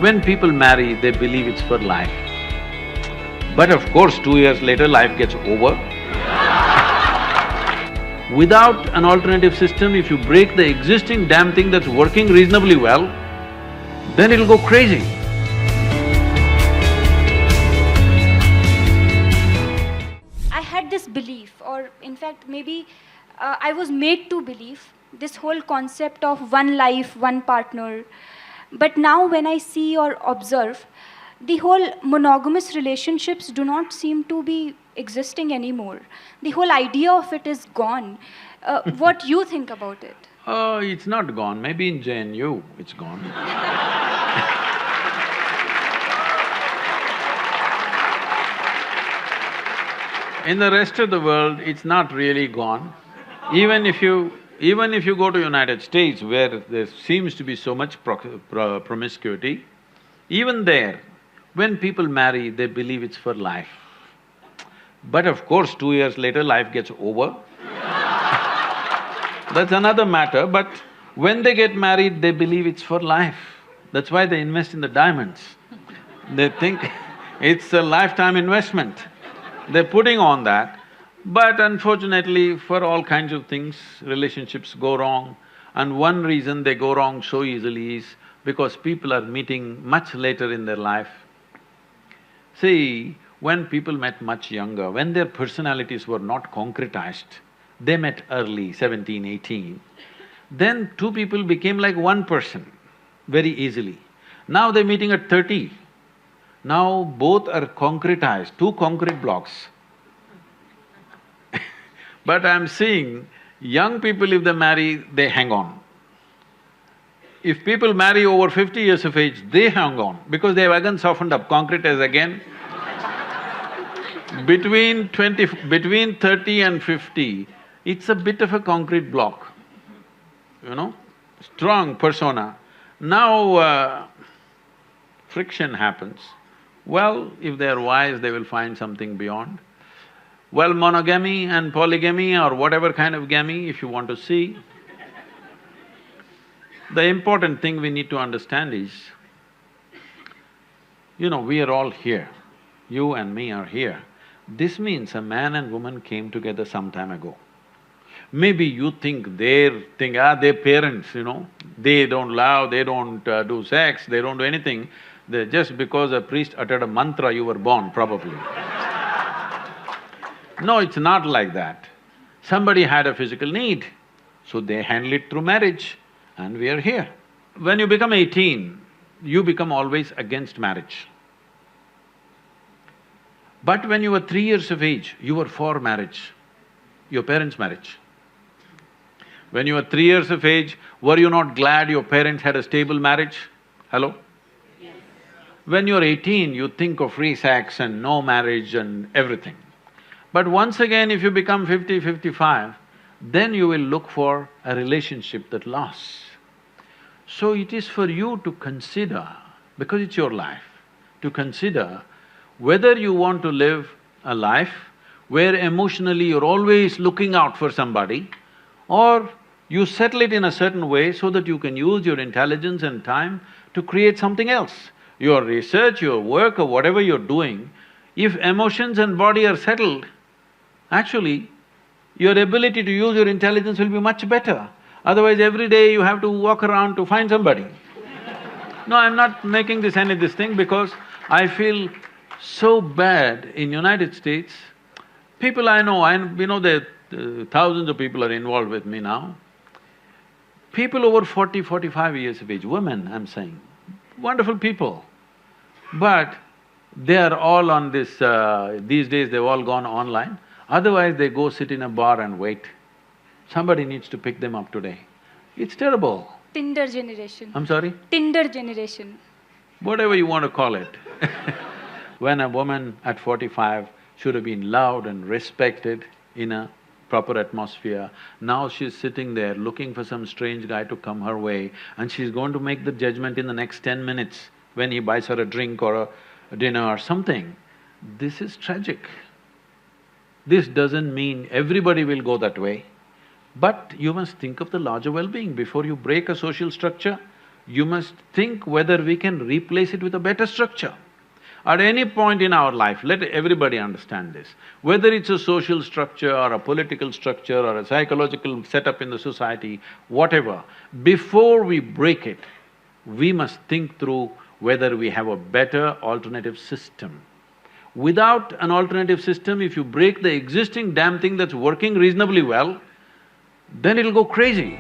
When people marry, they believe it's for life. But of course, 2 years later, life gets over. Without an alternative system, if you break the existing damn thing that's working reasonably well, then it'll go crazy. I had this belief, or in fact maybe I was made to believe this whole concept of one life, one partner. But now when I see or observe, the whole monogamous relationships do not seem to be existing anymore. The whole idea of it is gone. What you think about it? Oh, it's not gone, maybe in JNU it's gone. In the rest of the world, it's not really gone. Even if you go to United States where there seems to be so much promiscuity, even there, when people marry, they believe it's for life. But of course, 2 years later, life gets over. That's another matter, but when they get married, they believe it's for life. That's why they invest in the diamonds. They think it's a lifetime investment. They're putting on that, but unfortunately, for all kinds of things, relationships go wrong. And one reason they go wrong so easily is because people are meeting much later in their life. See, when people met much younger, when their personalities were not concretized, they met early, 17, 18, then two people became like one person very easily. Now they're meeting at 30. Now both are concretized, two concrete blocks. But I'm seeing young people, if they marry, they hang on. If people marry over 50 years of age, they hang on because they've again softened up, concretized again. Between 30 and 50, it's a bit of a concrete block, you know, strong persona. Now, friction happens. Well, if they're wise, they will find something beyond. Well, monogamy and polygamy or whatever kind of gamy, if you want to see, the important thing we need to understand is, you know, we are all here. You and me are here. This means a man and woman came together some time ago. Maybe you think their parents, you know, they don't love, they don't do sex, they don't do anything. Just because a priest uttered a mantra, you were born, probably. No, it's not like that. Somebody had a physical need, so they handle it through marriage, and we are here. When you become 18, you become always against marriage. But when you were 3 years of age, you were for marriage, your parents' marriage. When you were 3 years of age, were you not glad your parents had a stable marriage? Hello? Yes. When you're 18, you think of free sex and no marriage and everything. But once again, if you become 50, 55, then you will look for a relationship that lasts. So it is for you to consider, because it's your life, to consider whether you want to live a life where emotionally you're always looking out for somebody, or you settle it in a certain way so that you can use your intelligence and time to create something else. Your research, your work or whatever you're doing, if emotions and body are settled, actually, your ability to use your intelligence will be much better. Otherwise, every day you have to walk around to find somebody. No, I'm not making this thing because I feel so bad in United States. People I know that thousands of people are involved with me now. People over 40, 45 years of age, women I'm saying, wonderful people. But they are all on this… these days they've all gone online. Otherwise, they go sit in a bar and wait. Somebody needs to pick them up today. It's terrible. Tinder generation. I'm sorry? Tinder generation. Whatever you want to call it. When a woman at 45 should have been loved and respected in a proper atmosphere, now she's sitting there looking for some strange guy to come her way and she's going to make the judgment in the next 10 minutes when he buys her a drink or a dinner or something. This is tragic. This doesn't mean everybody will go that way, but you must think of the larger well-being. Before you break a social structure, you must think whether we can replace it with a better structure. At any point in our life, let everybody understand this, whether it's a social structure or a political structure or a psychological setup in the society, whatever, before we break it, we must think through whether we have a better alternative system. Without an alternative system, if you break the existing damn thing that's working reasonably well, then it'll go crazy.